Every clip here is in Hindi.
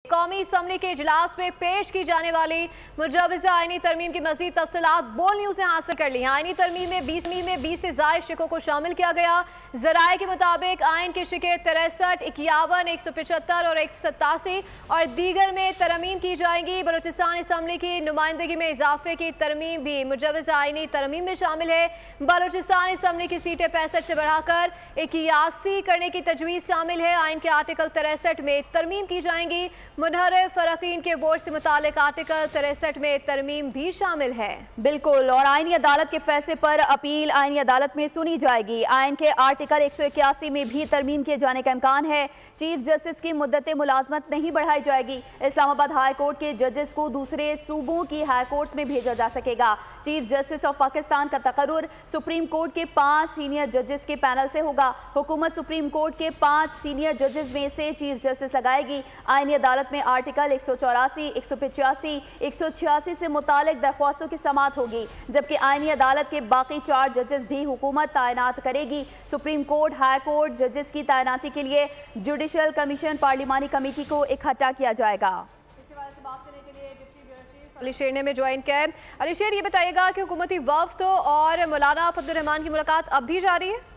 कौमी असम्बली के इजलास में पेश की जाने वाली मुजवज़ा आईनी तरमीम की मज़ीद तफसीलात बोल न्यूज़ से हासिल कर ली। आईनी तरमीम में 20 से ज़ायद शिकों को शामिल किया गया। ज़राए के मुताबिक आइन की शिकें 63, 51, 175 और 187 और दीगर में तरमीम की जाएंगी। बलूचिस्तान असम्बली की नुमाइंदगी में इजाफे की तरमीम भी मुजवज़ा आईनी तरमीम में शामिल है। बलूचिस्तान असम्बली की सीटें 65 से बढ़ाकर 81 करने की तजवीज़ शामिल है। आइन के आर्टिकल 63 में तरमीम की जाएंगी। मुनहरफ फ़रक़ीन के वोट से मुतालिक आर्टिकल 63 में तरमीम भी शामिल है। बिल्कुल, और आईनी अदालत के फैसले पर अपील आईनी अदालत में सुनी जाएगी। आइन के आर्टिकल 181 में भी तरमीम किए जाने का इम्कान है। चीफ जस्टिस की मुद्दत मुलाजमत नहीं बढ़ाई जाएगी। इस्लामाबाद हाई कोर्ट के जजेस को दूसरे सूबों की हाई कोर्ट्स में भेजा जा सकेगा। चीफ जस्टिस ऑफ पाकिस्तान का तकर्रुर सुप्रीम कोर्ट के 5 सीनियर जजेस के पैनल से होगा। हुकूमत सुप्रीम कोर्ट के 5 सीनियर जजेस में से चीफ जस्टिस लगाएगी। आईनी अदालत में आर्टिकल 184, 185, 186 से मुतालिक दरख्वास्तों की समाअत होगी, जबकि आईनी अदालत के बाकी 4 जजेस भी हुकूमत तैनात करेगी। सुप्रीम कोर्ट, हाई कोर्ट जजेस की तैनाती के लिए जुडिशल कमीशन पार्लिमानी कमेटी को इकट्ठा किया जाएगा। अली शेर ने में ज्वाइन किया है। अली शेर, ये बताइएगा कि हुकूमती वफ्द और मौलाना फजलुर रहमान की मुलाकात अब भी जारी है?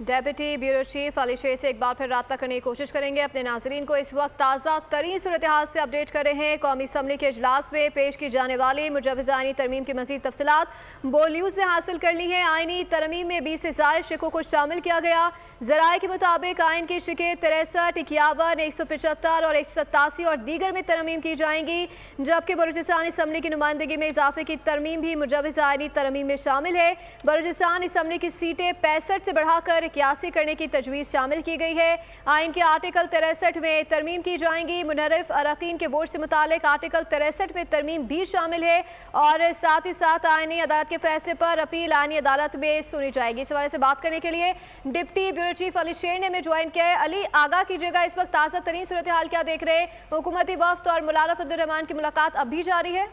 डेप्यूटी ब्यूरो चीफ अली शेर से एक बार फिर रब्ता करने की कोशिश करेंगे। अपने नाजरीन को इस वक्त ताज़ा तरीन सूरत हाल से अपडेट कर रहे हैं। कौमी असम्बली के इजलास में पेश की जाने वाली मुजवज़ा आईनी तरमीम की मज़ीद तफसीलात बोल न्यूज़ ने हासिल कर ली हैं। आईनी तरमीम में 20 से ज़ायद शिकों को शामिल किया गया। ज़राए के मुताबिक आइन की शिकें 63, 51, 175 और 187 और दीगर में तरमीम की जाएंगी, जबकि बलूचिस्तान असम्बली की नुमाइंदगी में इजाफे की तरमीम भी मुजवज़ा आईनी तरमीम में शामिल है। बलूचिस्तान असम्बली की सीटें 65 से बढ़ाकर 81 करने की तजवीज़ शामिल की गई है। आइन के आर्टिकल 63 में तरमीम की जाएंगी। मुनहरफ फ़रक़ीन के वोट से मुतालिक आर्टिकल 63 में तरमीम भी शामिल है और साथ ही साथ आईनी अदालत के फैसले पर अपील आईनी अदालत में सुनी जाएगी। इस हवाले से बात करने के लिए डिप्टी ब्यूरो चीफ अली शेर ने में ज्वाइन किया है। अली, आगाह कीजिएगा, इस वक्त ताज़ा तरीन सूरत हाल क्या देख रहे हैं? हुकूमती वफ्द और मौलाना फजलुर रहमान की मुलाकात अब भी जारी है?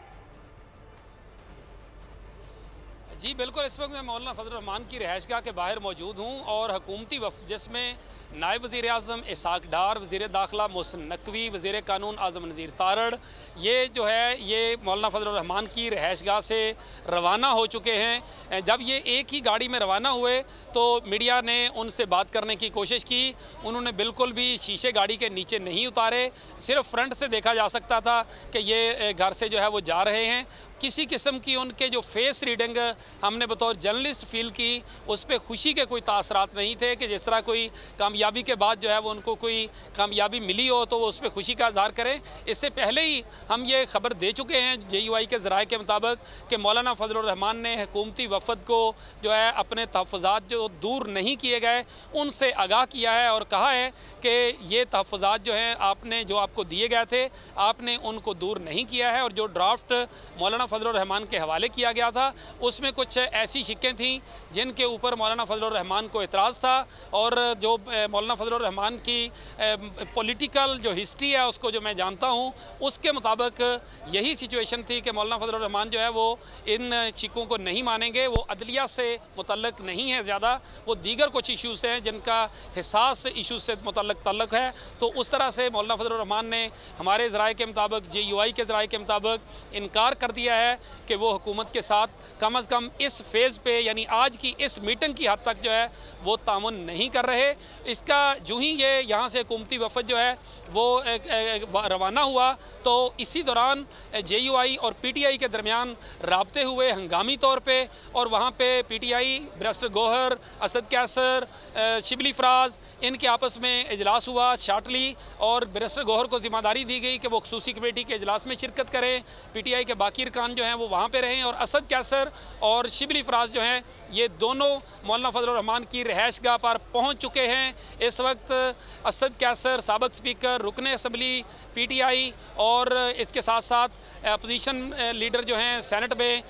जी बिल्कुल, इस वक्त मैं मौलाना फजलुर रहमान की रिहाइशगाह के बाहर मौजूद हूँ और हुकूमती वफ़द जिसमें नायब वज़ीर आज़म इसाक डार, वज़ीर दाखिला मोहसिन नकवी, वज़ीर कानून आज़म नज़ीर तारड़, ये जो है ये मौलाना फजलुर रहमान की रिहाइशगाह से रवाना हो चुके हैं। जब ये एक ही गाड़ी में रवाना हुए तो मीडिया ने उनसे बात करने की कोशिश की। उन्होंने बिल्कुल भी शीशे गाड़ी के नीचे नहीं उतारे, सिर्फ फ्रंट से देखा जा सकता था कि ये घर से जो है वो जा रहे हैं। किसी किस्म की उनके जो फेस रीडिंग हमने बतौर जर्नलिस्ट फील की, उस पर खुशी के कोई तासरात नहीं थे कि जिस तरह कोई कामयाबी के बाद जो है वो उनको कोई कामयाबी मिली हो तो वो उस पर खुशी का इजहार करें। इससे पहले ही हम ये खबर दे चुके हैं JUI के ज़राए के मुताबिक कि मौलाना फजलुर रहमान ने हुकूमती वफ़द को जो है अपने तहफ़्फ़ुज़ात जो दूर नहीं किए गए उनसे आगाह किया है और कहा है कि ये तहफ़्फ़ुज़ात जो हैं आपने जो आपको दिए गए थे आपने उनको दूर नहीं किया है। और जो ड्राफ्ट मौलाना फजलुर रहमान के हवाले किया गया था उसमें कुछ ऐसी शिक्कें थीं जिनके ऊपर मौलाना फजलुर रहमान को एतराज़ था और जो मौलाना फजलुर रहमान की पॉलिटिकल जो हिस्ट्री है उसको जो मैं जानता हूँ उसके मुताबिक यही सिचुएशन थी कि मौलाना फजलुर रहमान जो है वो इन शिकों को नहीं मानेंगे। वो अदलिया से मुतल्लक नहीं है ज़्यादा, वो दीगर कुछ इशूज़ हैं जिनका हिसास इशूज़ से मुतल्लक है। तो उस तरह से मौलाना फजलुर रहमान ने हमारे ज़राए के मुताबिक, JUI के ज़राए के मुताबिक इनकार कर दिया है कि वो हुकूमत के साथ कम अज़ कम इस फेज़ पे यानी आज की इस मीटिंग की हद तक जो है वो तामुन नहीं कर रहे। इसका जो ही ये यहाँ से हुकूमती वफ़द जो है वो रवाना हुआ तो इसी दौरान JUI और PTI के दरमियान राब्ते हुए हंगामी तौर पे और वहाँ पे PTI बैरिस्टर गौहर, असद कैसर, शिबली फराज इनके आपस में इजलास हुआ शार्टली और बैरिस्टर गौहर को ज़िम्मेदारी दी गई कि वो ख़ुसूसी कमेटी के इजलास में शिरकत करें। PTI के बाकी अरकान जो हैं वो वहाँ पे रहें और असद कैसर और शिबली फराज जो हैं ये दोनों मौलाना फजलुर रहमान की रिहाइशगाह पर पहुँच चुके हैं। इस वक्त असद कैसर साबिक़ स्पीकर, रुकन असम्बली PTI और इसके साथ साथ अपोजिशन लीडर जो हैं सेनेट में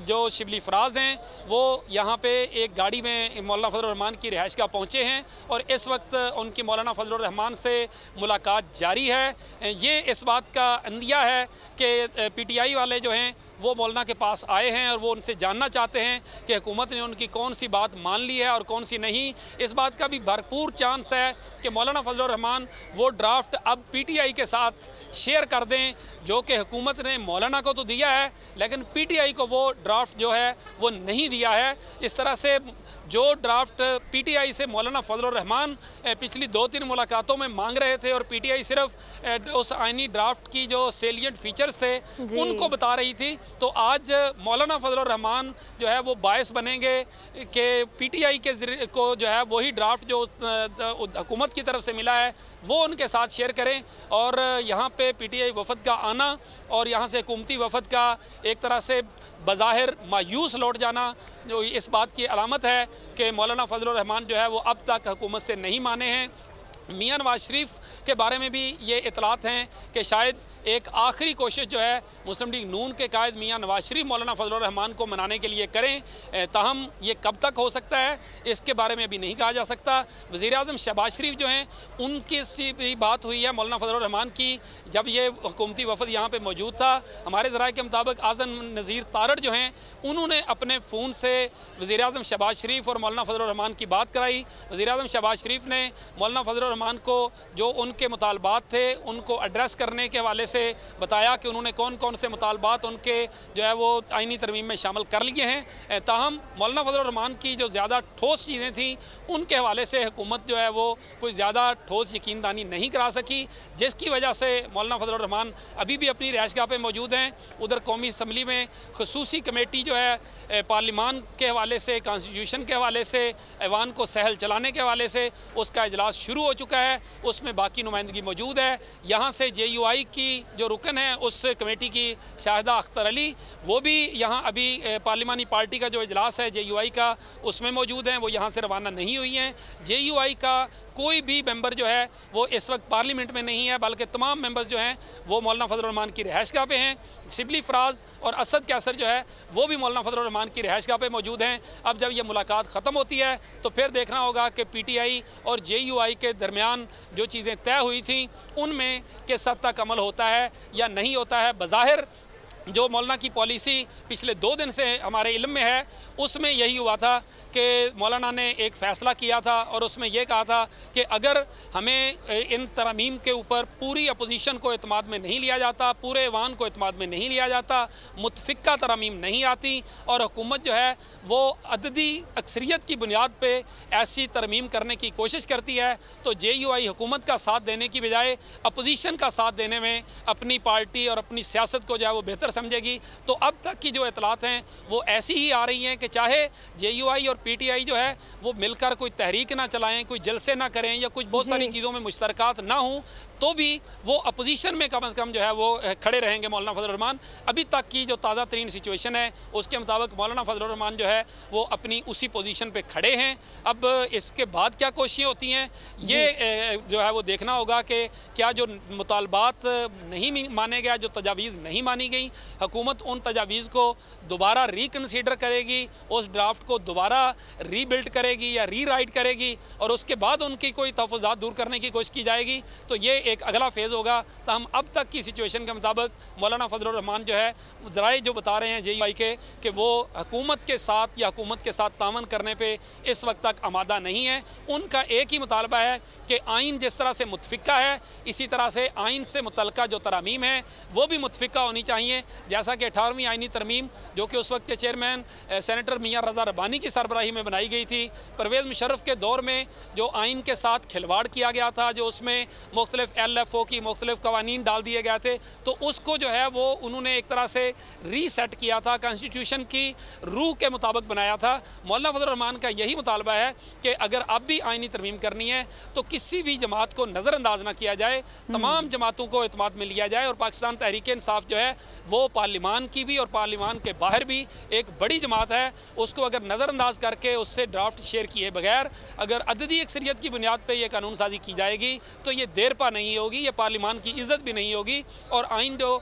जो शिबली फराज हैं वो यहाँ पे एक गाड़ी में मौलाना फजलुर रहमान की रिहाइशगाह पहुँचे हैं और इस वक्त उनकी मौलाना फजलुर रहमान से मुलाकात जारी है। ये इस बात का अंदिया है कि PTI वाले जो हैं वो मौलाना के पास आए हैं और वो उनसे जानना चाहते हैं कि हुकूमत ने उनकी कौन सी बात मान ली है और कौन सी नहीं। इस बात का भी भरपूर चांस है कि मौलाना फजलुर रहमान वो ड्राफ्ट अब PTI के साथ शेयर कर दें, जो कि हुकूमत ने मौलाना को तो दिया है लेकिन PTI को वो ड्राफ्ट जो है वो नहीं दिया है। इस तरह से जो ड्राफ्ट PTI से मौलाना फजलुर रहमान पिछली 2-3 मुलाकातों में मांग रहे थे और PTI सिर्फ उस आईनी ड्राफ्ट की जो सेलिएंट फीचर्स थे उनको बता रही थी, तो आज मौलाना फजलुर रहमान जो है वो बायस बनेंगे कि PTI के को जो है वही ड्राफ्ट जो हुकूमत की तरफ से मिला है वो उनके साथ शेयर करें। और यहाँ पे PTI वफद का आना और यहाँ से हुकूमती वफद का एक तरह से बज़ाहिर मायूस लौट जाना जो इस बात की अलामत है कि मौलाना फजलुर रहमान जो है वो अब तक हुकूमत से नहीं माने हैं। मियां नवाज शरीफ के बारे में भी ये इतलात हैं कि शायद एक आखिरी कोशिश जो है मुस्लिम लीग नून के कायद मियां नवाज शरीफ मौलाना फजलुर रहमान को मनाने के लिए करें, ताहम ये कब तक हो सकता है इसके बारे में अभी नहीं कहा जा सकता। वज़ीर-ए-आज़म शहबाज शरीफ जो हैं उनकी सी भी बात हुई है मौलाना फजलुर रहमान की, जब ये हुकूमती वफद यहाँ पर मौजूद था। हमारे ज़राए के मुताबिक आज़म नज़ीर तारड़ जो हैं उन्होंने अपने फ़ोन से वज़ीर-ए-आज़म शहबाज शरीफ और मौलाना फजलुर रहमान की बात कराई। वज़ीर-ए-आज़म शहबाज शरीफ ने मौलाना फजलुर रहमान को जो उनके मुतालबात थे उनको एड्रेस करने के हवाले से बताया कि उन्होंने कौन कौन से मुतालबात उनके जो है वो आईनी तरमीम में शामिल कर लिए हैं। ताहम मौलाना फजलुर रहमान की जो ज़्यादा ठोस चीज़ें थी उनके हवाले से हुकूमत जो है वो कोई ज़्यादा ठोस यकीनदानी नहीं करा सकी, जिसकी वजह से मौलाना फजलुर रहमान अभी भी अपनी रिहाइशगाह पर मौजूद हैं। उधर कौमी असम्बली में खसूसी कमेटी जो है पार्लिमान के हवाले से, कॉन्स्टिट्यूशन के हवाले से, ऐवान को सहल चलाने के हवाले से उसका इजलास शुरू हो चुका है, उसमें बाकी नुमाइंदगी मौजूद है। यहाँ से JUI की जो रुकन है उस कमेटी की शाहिदा अख्तर अली वो भी यहाँ अभी पार्लिमानी पार्टी का जो इजलास है JUI का उसमें मौजूद हैं, वो यहाँ से रवाना नहीं हुई हैं। JUI का कोई भी मेंबर जो है वो इस वक्त पार्लियामेंट में नहीं है, बल्कि तमाम मेंबर्स जो हैं वो मौलाना फजलुर रहमान की रिहाइशगाह पे हैं। शिबली फराज और असद कैसर जो है वो भी मौलाना फजलुर रहमान की रिहाइशगाह पे मौजूद हैं। अब जब ये मुलाकात ख़त्म होती है तो फिर देखना होगा कि PTI और JUI के दरमियान जो चीज़ें तय हुई थी उनमें किस हद तक अमल होता है या नहीं होता है। बज़ाहिर जो मौलाना की पॉलिसी पिछले 2 दिन से हमारे इल्म में है उसमें यही हुआ था कि मौलाना ने एक फ़ैसला किया था और उसमें यह कहा था कि अगर हमें इन तरमीम के ऊपर पूरी अपोजिशन को एतमाद में नहीं लिया जाता, पूरे ऐवान को एतमाद में नहीं लिया जाता, मुतफ़िक़ा तरमीम नहीं आती और हुकूमत जो है वो अददी अक्सरियत की बुनियाद पर ऐसी तरमीम करने की कोशिश करती है, तो JUI हुकूमत का साथ देने की बजाय अपोजिशन का साथ देने में अपनी पार्टी और अपनी सियासत को जो है वो बेहतर समझेगी। तो अब तक की जो इतलात हैं वो ऐसी ही आ रही हैं कि चाहे JUI और PTI जो है वो मिलकर कोई तहरीक ना चलाएं, कोई जलसे ना करें या कुछ बहुत सारी चीज़ों में मुश्तरकात ना हों, तो भी वो अपोजिशन में कम से कम जो है वो खड़े रहेंगे मौलाना फजलुर रहमान। अभी तक की जो ताज़ा तरीन सिचुएशन है उसके मुताबिक मौलाना फजलुर रहमान जो है वो अपनी उसी पोजीशन पे खड़े हैं। अब इसके बाद क्या कोशिशें होती हैं ये जो है वो देखना होगा कि क्या जो मुतालबात नहीं माने गया, जो तजावीज़ नहीं मानी गई, हुकूमत उन तजावीज़ को दोबारा रिकन्सिडर करेगी, उस ड्राफ्ट को दोबारा रीबिल्ड करेगी या रीराइट करेगी और उसके बाद उनकी कोई तहफ़्फ़ुज़ात दूर करने की कोशिश की जाएगी। तो ये एक अगला फेज़ होगा। तो हम अब तक की सिचुएशन के मुताबिक मौलाना फजलुर रहमान जो है ज़राए जो बता रहे हैं JUI के कि वो हुकूमत के साथ या हुकूमत के साथ तावन करने पे इस वक्त तक आमादा नहीं है। उनका एक ही मुतालबा है कि आइन जिस तरह से मुतफ़िक़ा है इसी तरह से आइन से मुतल्लिक़ा जो तरामीम है वो भी मुतफ़िक़ा होनी चाहिए। जैसा कि 18वीं आइनी तरमीम जो कि उस वक्त के चेयरमैन सेनेटर मियां रज़ा रब्बानी की सरबराही में बनाई गई थी, परवेज़ मुशर्रफ के दौर में जो आइन के साथ खिलवाड़ किया गया था, जो उसमें मुख्तलिफ LFO की मुख्तलिफ कवानीन डाल दिए गए थे, तो उसको जो है वो उन्होंने एक तरह से रीसेट किया था, कॉन्स्टिट्यूशन की रूह के मुताबिक बनाया था। मौलाना फजलुर रहमान का यही मुतालबा है कि अगर अब भी आइनी तरमीम करनी है तो किसी भी जमात को नज़रअंदाज ना किया जाए, तमाम जमातों को एतमाद में लिया जाए और पाकिस्तान तहरीक इंसाफ जो है वो पार्लिमान की भी और पार्लिमान के बाहर भी एक बड़ी जमात है, उसको अगर नज़रअंदाज करके उससे ड्राफ्ट शेयर किए बगैर अगर अददी अक्सरियत की बुनियाद पर यह कानून साजी की जाएगी तो ये देर पा नहीं होगी, ये पार्लिमान की इज़्ज़त भी नहीं होगी और आइन जो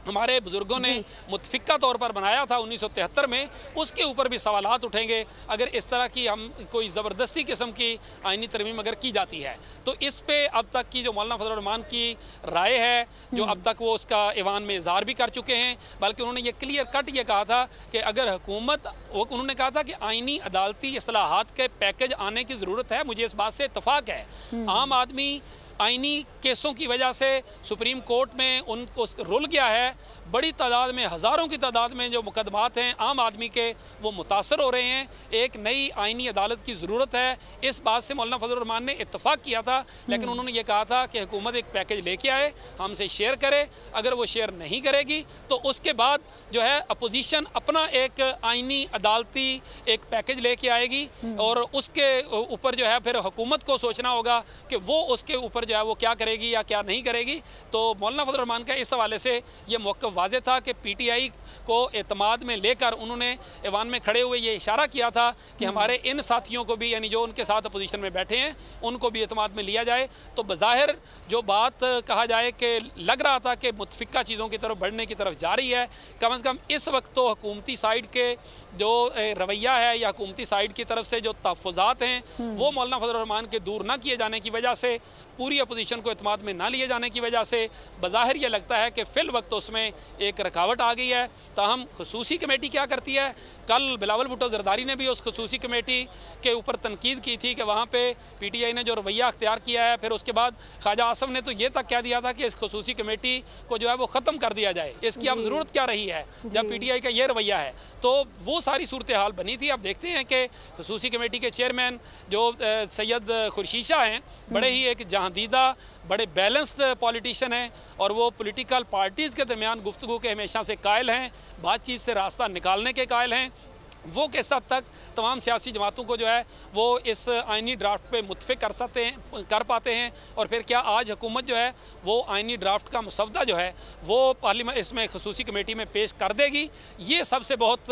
हमारे बुजुर्गों ने मुतफिका तौर पर बनाया था 1973 में, उसके ऊपर भी सवालात उठेंगे अगर इस तरह की हम कोई ज़बरदस्ती किस्म की आइनी तरमीम अगर की जाती है। तो इस पे अब तक की जो मौलाना फजल रहमान की राय है, जो अब तक वो उसका ईवान में इज़हार भी कर चुके हैं, बल्कि उन्होंने ये क्लियर कट ये कहा था कि अगर हुकूमत, उन्होंने कहा था कि आइनी अदालती इस्लाहात के पैकेज आने की ज़रूरत है। मुझे इस बात से इत्तफाक है। आम आदमी आइनी केसों की वजह से सुप्रीम कोर्ट में उनको रुल गया है। बड़ी तादाद में, हज़ारों की तादाद में जो मुकदमात हैं आम आदमी के, वो मुतासर हो रहे हैं। एक नई आइनी अदालत की ज़रूरत है। इस बात से मौलाना फजल रहमान ने इत्तफाक किया था, लेकिन उन्होंने ये कहा था कि हुकूमत एक पैकेज लेके आए, हमसे शेयर करे। अगर वो शेयर नहीं करेगी तो उसके बाद जो है अपोजिशन अपना एक आइनी अदालती एक पैकेज लेके आएगी और उसके ऊपर जो है फिर हुकूमत को सोचना होगा कि वो उसके ऊपर जो है वो क्या करेगी या क्या नहीं करेगी। तो मौलाना फजल रहमान का इस हवाले से ये मौक़िफ़ वाज़ेह था कि पीटीआई को एतमाद में लेकर उन्होंने ऐवान में खड़े हुए ये इशारा किया था कि हमारे इन साथियों को भी, यानी जो उनके साथ अपोजिशन में बैठे हैं, उनको भी एतमाद में लिया जाए। तो बज़ाहिर जो बात कहा जाए कि लग रहा था कि मुतफिका चीज़ों की तरफ बढ़ने की तरफ जा रही है, कम से कम इस वक्त तो हुकूमती साइड के जो रवैया है या हुकूमती साइड की तरफ से जो तहफ़्फ़ुज़ात हैं वो मौलाना फजल रहमान के दूर ना किए जाने की वजह से, पूरी अपोजिशन को एतमाद में ना लिए जाने की वजह से बज़ाहिर ये लगता है कि फ़िल वक्त उसमें एक रुकावट आ गई है। ताहम खसूसी कमेटी क्या करती है? कल बिलावल भुट्टो ज़रदारी ने भी उस खसूसी कमेटी के ऊपर तनकीद की थी कि वहाँ पे पीटीआई ने जो रवैया अख्तियार किया है, फिर उसके बाद ख्वाजा आसफ ने तो ये तक कह दिया था कि इस खसूसी कमेटी को जो है वो ख़त्म कर दिया जाए, इसकी अब ज़रूरत क्या रही है जब पीटीआई का ये रवैया है। तो वो सारी सूरत हाल बनी थी। अब देखते हैं कि खसूसी कमेटी के चेयरमैन जो सैयद खुर्शीद शाह हैं, बड़े ही एक जहांदीदा, बड़े बैलेंस्ड पॉलिटिशियन हैं और वो पॉलिटिकल पार्टीज़ के दरमियान गुफ्तगू के हमेशा से कायल हैं, बातचीत से रास्ता निकालने के कायल हैं। वो किस हद तक तमाम सियासी जमातों को जो है वो इस आइनी ड्राफ्ट पे मुत्फिक कर पाते हैं, और फिर क्या आज हुकूमत जो है वो आइनी ड्राफ्ट का मुसवदा जो है वो पार्लियामेंट इसमें खसूसी कमेटी में पेश कर देगी। ये सबसे बहुत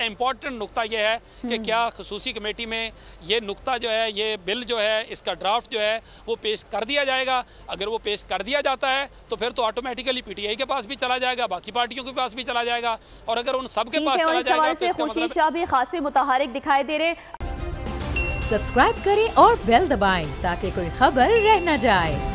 इम्पॉर्टेंट नुक्ता ये है कि क्या खसूसी कमेटी में ये नुक्ता जो है, ये बिल जो है, इसका ड्राफ्ट जो है वो पेश कर दिया जाएगा। अगर वो पेश कर दिया जाता है तो फिर तो ऑटोमेटिकली पीटीआई के पास भी चला जाएगा, बाकी पार्टियों के पास भी चला जाएगा, और अगर उन सब के पास चला जाएगा तो इसका मतलब भी खासे मुतहरिक दिखाई दे रहे। सब्सक्राइब करें और बेल दबाएं ताकि कोई खबर रह न जाए।